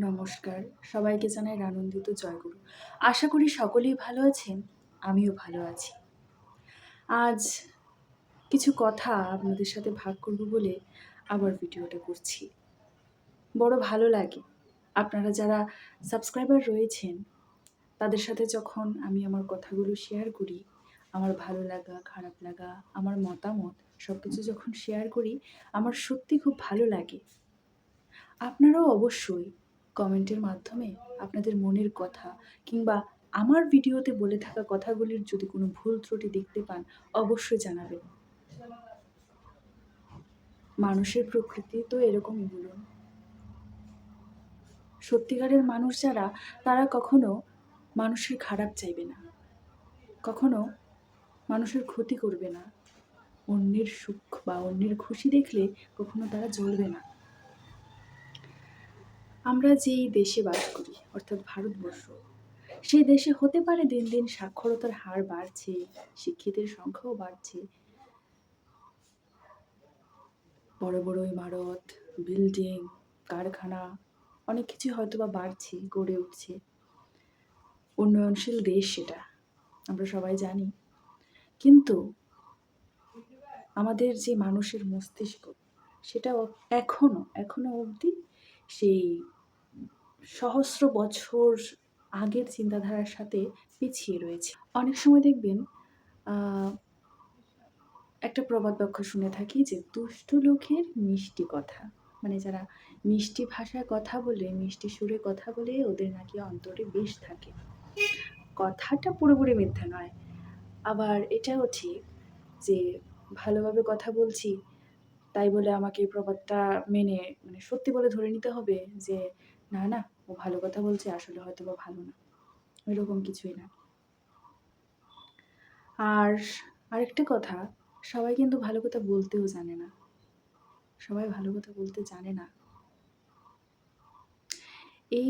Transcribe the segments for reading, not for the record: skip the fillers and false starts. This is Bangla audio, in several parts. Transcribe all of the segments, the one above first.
নমস্কার, সবাইকে জানাই আনন্দিত জয়গুরু। আশা করি সকলেই ভালো আছেন, আমিও ভালো আছি। আজ কিছু কথা আপনাদের সাথে ভাগ করব বলে আবার ভিডিওটা করছি। বড় ভালো লাগে আপনারা যারা সাবস্ক্রাইবার রয়েছেন তাদের সাথে যখন আমি আমার কথাগুলো শেয়ার করি, আমার ভালো লাগা, খারাপ লাগা, আমার মতামত সবকিছু যখন শেয়ার করি, আমার সত্যি খুব ভালো লাগে। আপনারাও অবশ্যই কমেন্টের মাধ্যমে আপনাদের মনের কথা কিংবা আমার ভিডিওতে বলে থাকা কথাগুলির যদি কোনো ভুল ত্রুটি দেখতে পান, অবশ্যই জানাবেন। মানুষের প্রকৃতি তো এরকমই বলুন। সত্যিকারের মানুষ যারা, তারা কখনো মানুষের খারাপ চাইবে না, কখনো মানুষের ক্ষতি করবে না, অন্যের সুখ বা অন্যের খুশি দেখলে কখনো তারা জ্বলবে না। আমরা যেই দেশে বাস করি অর্থাৎ ভারতবর্ষ, সেই দেশে হতে পারে দিন দিন সাক্ষরতার হার বাড়ছে, শিক্ষিতের সংখ্যাও বাড়ছে, বড় বড় ইমারত, বিল্ডিং, কারখানা অনেক কিছু হয়তো বা বাড়ছে, গড়ে উঠছে। উন্নয়নশীল দেশ সেটা, আমরা সবাই জানি। কিন্তু আমাদের যে মানুষের মস্তিষ্ক, সেটাও এখনো অবধি সেই সহস্র বছর আগের চিন্তাধারার সাথে পিছিয়ে রয়েছে। অনেক সময় দেখবেন একটা প্রবাদ বাক্য শুনে থাকি যে দুষ্ট লোকের মিষ্টি কথা, মানে যারা মিষ্টি ভাষায় কথা বলে, মিষ্টি সুরে কথা বলে, ওদের নাকি অন্তরে বিষ থাকে। কথাটা পুরোপুরি মিথ্যা নয়, আবার এটাও ঠিক যে ভালোভাবে কথা বলছি তাই বলে আমাকে এই প্রবাদটা মেনে মানে সত্যি বলে ধরে নিতে হবে যে না না, ও ভালো কথা বলছে, আসলে হয়তো বা ভালো না, এরকম কিছুই না। আর আরেকটা কথা, সবাই কিন্তু ভালো কথা বলতেও জানে না, সবাই ভালো কথা বলতে জানে না। এই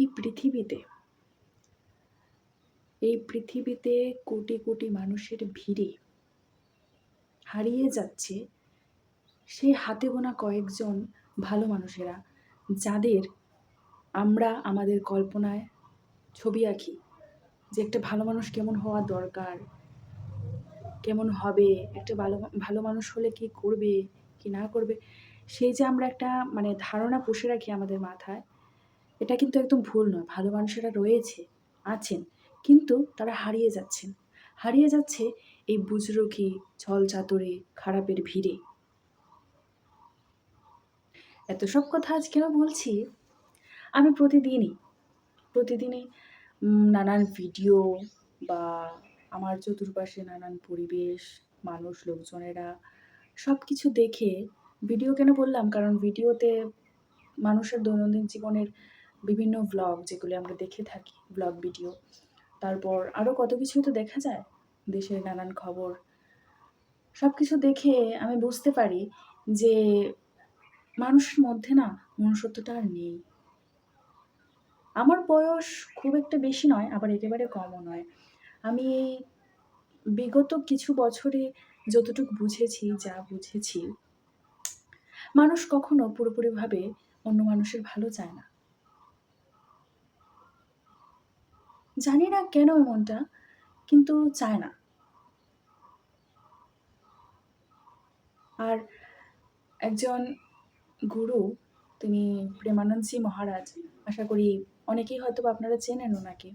পৃথিবীতে কোটি কোটি মানুষের ভিড়ে হারিয়ে যাচ্ছে সেই হাতে গোনা কয়েকজন ভালো মানুষেরা, যাদের আমরা আমাদের কল্পনায় ছবি আঁকি যে একটা ভালো মানুষ কেমন হওয়া দরকার, কেমন হবে, একটা ভালো ভালো মানুষ হলে কি করবে কি না করবে, সেই যে আমরা একটা মানে ধারণা পুষে রাখি আমাদের মাথায়, এটা কিন্তু একদম ভুল নয়। ভালো মানুষেরা রয়েছে, আছেন, কিন্তু তারা হারিয়ে যাচ্ছে এই বুজরুকি, ছল চাতুরে, খারাপের ভিড়ে। এত সব কথা আজ কেন বলছি? আমি প্রতিদিনই নানান ভিডিও বা আমার চতুর্পাশে নানান পরিবেশ, মানুষ, লোকজনেরা সব কিছু দেখে, ভিডিও কেন বললাম, কারণ ভিডিওতে মানুষের দৈনন্দিন জীবনের বিভিন্ন ভ্লগ যেগুলি আমরা দেখে থাকি, ভ্লগ ভিডিও, তারপর আরও কত কিছুই তো দেখা যায়, দেশের নানান খবর, সব কিছু দেখে আমি বুঝতে পারি যে মানুষের মধ্যে না মনুষ্যত্বটা আর নেই। আমার বয়স খুব একটা বেশি নয়, আবার একেবারে কমও নয়। আমি এই বিগত কিছু বছরে যতটুকু বুঝেছি, যা বুঝেছি, মানুষ কখনো পুরোপুরিভাবে অন্য মানুষের ভালো চায় না। জানি না কেন এমনটা, কিন্তু চায় না। আর একজন গুরু, তিনি প্রেমানন্দজি মহারাজ, আশা করি অনেকেই হয়তো বা আপনারা চেনেন ওনাকে।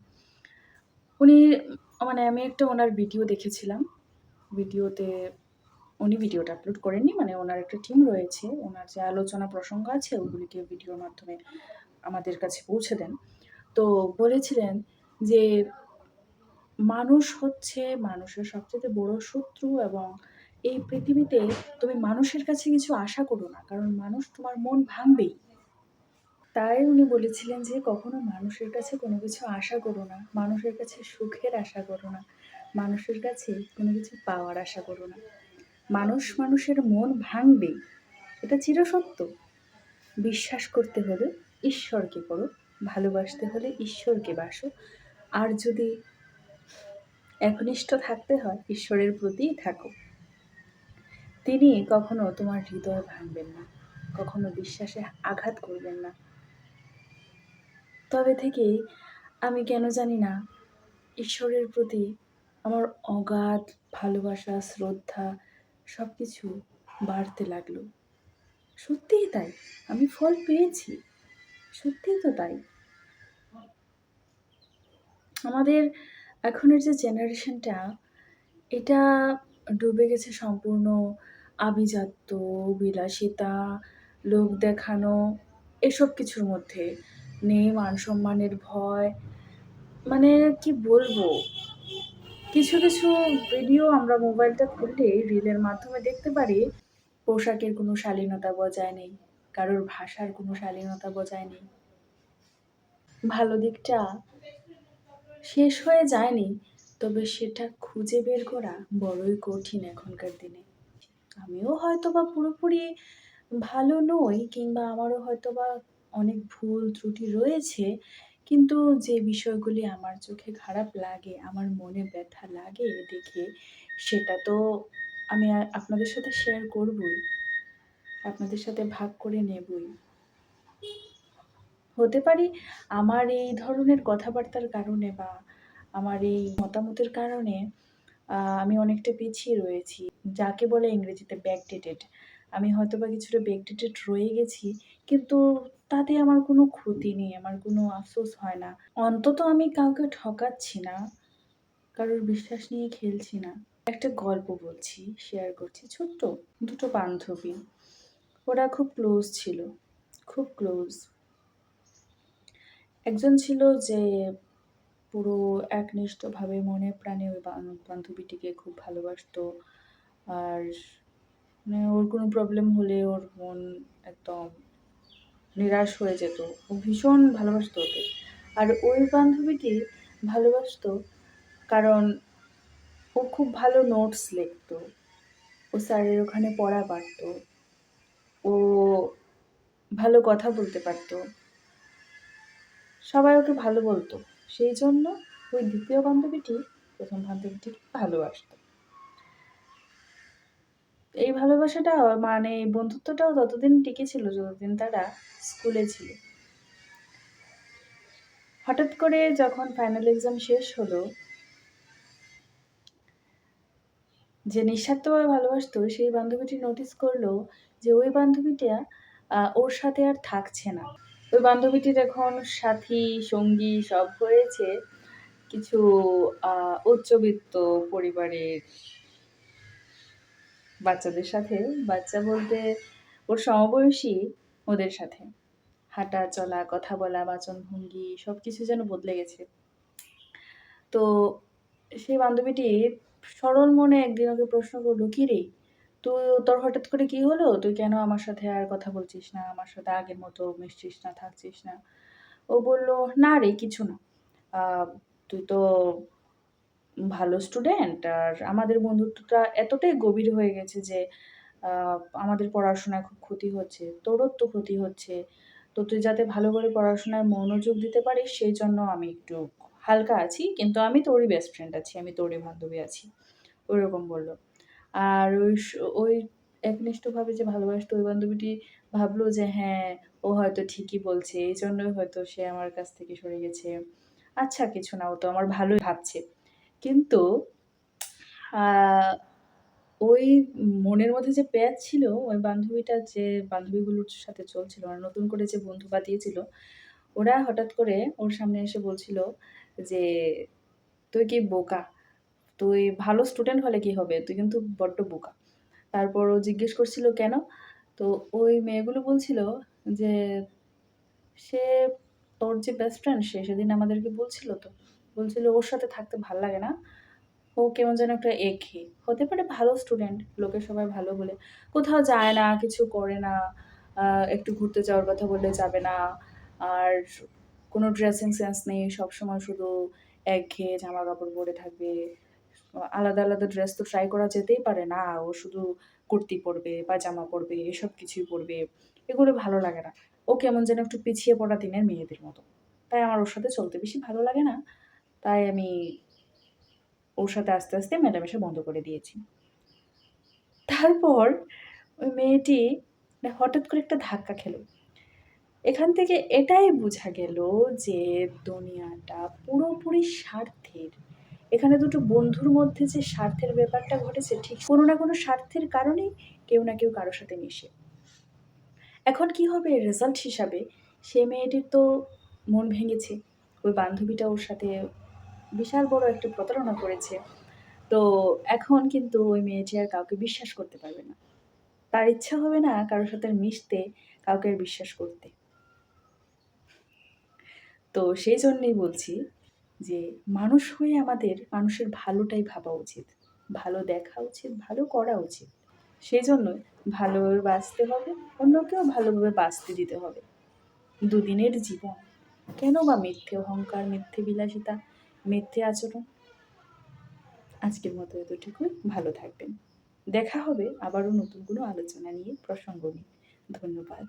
উনি মানে আমি একটা ওনার ভিডিও দেখেছিলাম, ভিডিওতে উনি ভিডিওটা আপলোড করেননি, মানে ওনার একটা টিম রয়েছে, ওনার যে আলোচনা প্রসঙ্গ আছে ওগুলিকে ভিডিওর মাধ্যমে আমাদের কাছে পৌঁছে দেন। তো বলেছিলেন যে মানুষ হচ্ছে মানুষের সবচেয়ে বড় শত্রু, এবং এই পৃথিবীতে তুমি মানুষের কাছে কিছু আশা করো না, কারণ মানুষ তোমার মন ভাঙবেই। তাই উনি বলেছিলেন যে কখনো মানুষের কাছে কোনো কিছু আশা করো না, মানুষের কাছে সুখের আশা করো না, মানুষের কাছে কোনো কিছু পাওয়ার আশা করো না। মানুষের মন ভাঙবেই, এটা চিরসত্য। বিশ্বাস করতে হলে ঈশ্বরকে করো, ভালোবাসতে হলে ঈশ্বরকে বাসো, আর যদি একনিষ্ঠ থাকতে হয় ঈশ্বরের প্রতিই থাকো। তিনি কখনো তোমার হৃদয় ভাঙবেন না, কখনো বিশ্বাসে আঘাত করবেন না। তবে থেকেই আমি কেন জানি না ঈশ্বরের প্রতি আমার অগাধ ভালোবাসা, শ্রদ্ধা সব কিছু বাড়তে লাগলো। সত্যিই তাই। আমি ফল পেয়েছি। সত্যিই তো তাই। আমাদের এখনের যে জেনারেশনটা, এটা ডুবে গেছে সম্পূর্ণ আভিজাত্য, বিলাসিতা, লোক দেখানো এসব কিছুর মধ্যে। নেই মান-সম্মানের ভয়। মানে কি বলবো? কিছু, কিছু ভিডিও আমরা মোবাইলটা খুললে রিলের মাধ্যমে দেখতে পারি, পোশাকের কোনো শালীনতা বজায় নেই। কারোর ভাষার কোনো শালীনতা বজায় নেই। ভালো দিকটা শেষ হয়ে যায়নি, তবে সেটা খুঁজে বের করা বড়ই কঠিন এখনকার দিনে। আমিও হয়তোবা পুরোপুরি ভালো নই, কিংবা আমারও হয়তোবা অনেক ভুল ত্রুটি রয়েছে। কিন্তু যে বিষয়গুলি আমার চোখে খারাপ লাগে, আমার মনে ব্যথা লাগে দেখে, সেটা তো আমি আপনাদের সাথে শেয়ার করবই। আপনাদের সাথে ভাগ করে নেবই। হতে পারি আমার এই ধরনের কথাবার্তার কারণে বা আমার এই মতামতের কারণে আমি অনেকটা পিছিয়ে রয়েছি। যাকে বলে ইংরেজিতে ব্যাকডেটেড। আমি হয়তোবা কিছুটা ব্যাকডেটেড রয়ে গেছি। কিন্তু তাতে আমার কোনো ক্ষতি নেই, আমার কোনো আফসোস হয় না। অন্তত আমি কাউকে ঠকাচ্ছি না, কারোর বিশ্বাস নিয়ে খেলছি না। একটা গল্প বলছি, শেয়ার করছি ছোট্ট। দুটো বান্ধবী। ওরা খুব ক্লোজ ছিল, খুব ক্লোজ। একজন ছিল যে পুরো একনিষ্ঠভাবে মনে প্রাণে ওই বান্ধবীটিকে খুব ভালোবাসতো। আর মানে ওর কোনো প্রবলেম হলে ওর মন একদম নিরাশ হয়ে যেত। ও ভীষণ ভালোবাসতো ওকে। আর ওই বান্ধবীটি ভালোবাসতো কারণ ও খুব ভালো নোটস লিখতো। ও স্যারের ওখানে পড়া পারতো। ও ভালো কথা বলতে পারতো। সবাই ওকে ভালো বলতো। সেই জন্য ওই দ্বিতীয় বান্ধবীটি প্রথম বান্ধবীটিকে ভালোবাসতো। এই ভালোবাসাটা মানে এই বন্ধুত্বটাও ততদিন টিকেছিল যতদিন তারা স্কুলে ছিল। হঠাৎ করে যখন ফাইনাল এক্সাম শেষ হলো, যে নিঃস্বার্থভাবে ভালোবাসতো সেই বান্ধবীটি নোটিস করলো যে ওই বান্ধবীটা ওর সাথে আর থাকছে না। ওই বান্ধবীটির এখন সাথী, সঙ্গী সব হয়েছে কিছু উচ্চবিত্ত পরিবারের বাচ্চাদের সাথে। বাচ্চা বলতে ওর সমবয়সী ওদের সাথে। হাঁটা চলা, কথা বলা, বাচনভঙ্গি সবকিছু যেন বদলে গেছে। তো সেই বান্ধবীটি সরল মনে একদিন ওকে প্রশ্ন করলো, "কি রে? তোর হঠাৎ করে কি হলো? তুই কেন আমার সাথে আর কথা বলছিস না? আমার সাথে আগের মতো মিশছিস না, থাকছিস না?" ও বলল, "না রে, কিছু না। আ তুই তো ভালো স্টুডেন্ট, আর আমাদের বন্ধুত্বটা এতটাই গভীর হয়ে গেছে যে আ আমাদের পড়াশোনায় খুব ক্ষতি হচ্ছে। তোরও তো ক্ষতি হচ্ছে। তো তুই যাতে ভালো করে পড়াশোনায় মনোযোগ দিতে পারিস সেইজন্য আমি একটু হালকা আছি। কিন্তু আমি তোরই বেস্ট ফ্রেন্ড আছি। আমি তোরই বান্ধবী আছি।" ওইরকম বলল। আর ওই একনিষ্ঠভাবে যে ভালোবাসতো ওই বান্ধবীটি ভাবলো যে হ্যাঁ, ও হয়তো ঠিকই বলছে। এইজন্যই হয়তো সে আমার কাছ থেকে সরে গেছে। আচ্ছা কিছু না, ও তো আমার ভালোই ভাবছে। কিন্তু আ ওই মনের মধ্যে যে প্যাচ ছিল, ওই বান্ধবীটা যে বান্ধবীগুলোর সাথে চলছিল, মানে নতুন করে যে বন্ধু পাতিয়েছিল, ওরা হঠাৎ করে ওর সামনে এসে বলছিল যে, "তুই কি বোকা? তুই ভালো স্টুডেন্ট হলে কি হবে? তুই কিন্তু বড্ড বোকা।" তারপর ও জিজ্ঞেস করছিল, "কেন?" তো ওই মেয়েগুলো বলছিল যে, "সে তোর যে বেস্ট ফ্রেন্ড সে সেদিন আমাদেরকে বলছিল তো। বলছিল ওর সাথে থাকতে ভাল লাগে না। ও কেমন যেন একটা একঘেয়ে। হতে পারে ভালো স্টুডেন্ট, লোকে সবাই ভালো বলে। কোথাও যায় না, কিছু করে না। আ একটু ঘুরতে যাওয়ার কথা বললে যাবে না। আর কোনো ড্রেসিং সেন্স নেই। সবসময় শুধু একঘেয়ে জামাকাপড় পরে থাকবে। আলাদা, আলাদা ড্রেস তো ট্রাই করা যেতেই পারে না। ও শুধু কুর্তি পরবে, পায়জামা পরবে, এসব কিছুই পরবে। এগুলো ভালো লাগে না। ও কেমন যেন একটু পিছিয়ে পড়া দিনের মেয়েদের মতো। তাই আমার ওর সাথে চলতে বেশি ভালো লাগে না। তাই আমি ওর সাথে আস্তে, আস্তে মেলামেশা বন্ধ করে দিয়েছি।" তারপর ওই মেয়েটি হঠাৎ করে একটা ধাক্কা খেলো। এখান থেকে এটাই বোঝা গেল যে দুনিয়াটা পুরোপুরি স্বার্থের। এখানে দুটো বন্ধুর মধ্যে যে স্বার্থের ব্যাপারটা ঘটেছে, ঠিক কোনো না কোনো স্বার্থের কারণেই কেউ না কেউ কারো সাথে মিশে। এখন কি হবে রেজাল্ট হিসাবে, সে মেয়েটির তো মন ভেঙেছে, ওই বান্ধবীটা ওর সাথে বিশাল বড় একটা প্রতারণা করেছে। তো এখন কিন্তু ওই মেয়েটি আর কাউকে বিশ্বাস করতে পারবে না। তার ইচ্ছা হবে না কারোর সাথে আর মিশতে, কাউকে আর বিশ্বাস করতে। তো সেই জন্যই বলছি যে মানুষ হয়ে আমাদের মানুষের ভালোটাই ভাবা উচিত, ভালো দেখা উচিত, ভালো করা উচিত। সেই জন্যই ভালোভাবে বাঁচতে হবে, অন্যকেও ভালোভাবে বাঁচতে দিতে হবে। দুদিনের জীবন, কেন বা মিথ্যে অহংকার, মিথ্যে বিলাসিতা, মিথ্যে আচরণ। আজকের মতো এতটুকুই, ভালো থাকবেন। দেখা হবে আবারও নতুন কোনো আলোচনা নিয়ে, প্রসঙ্গ নিয়ে। ধন্যবাদ।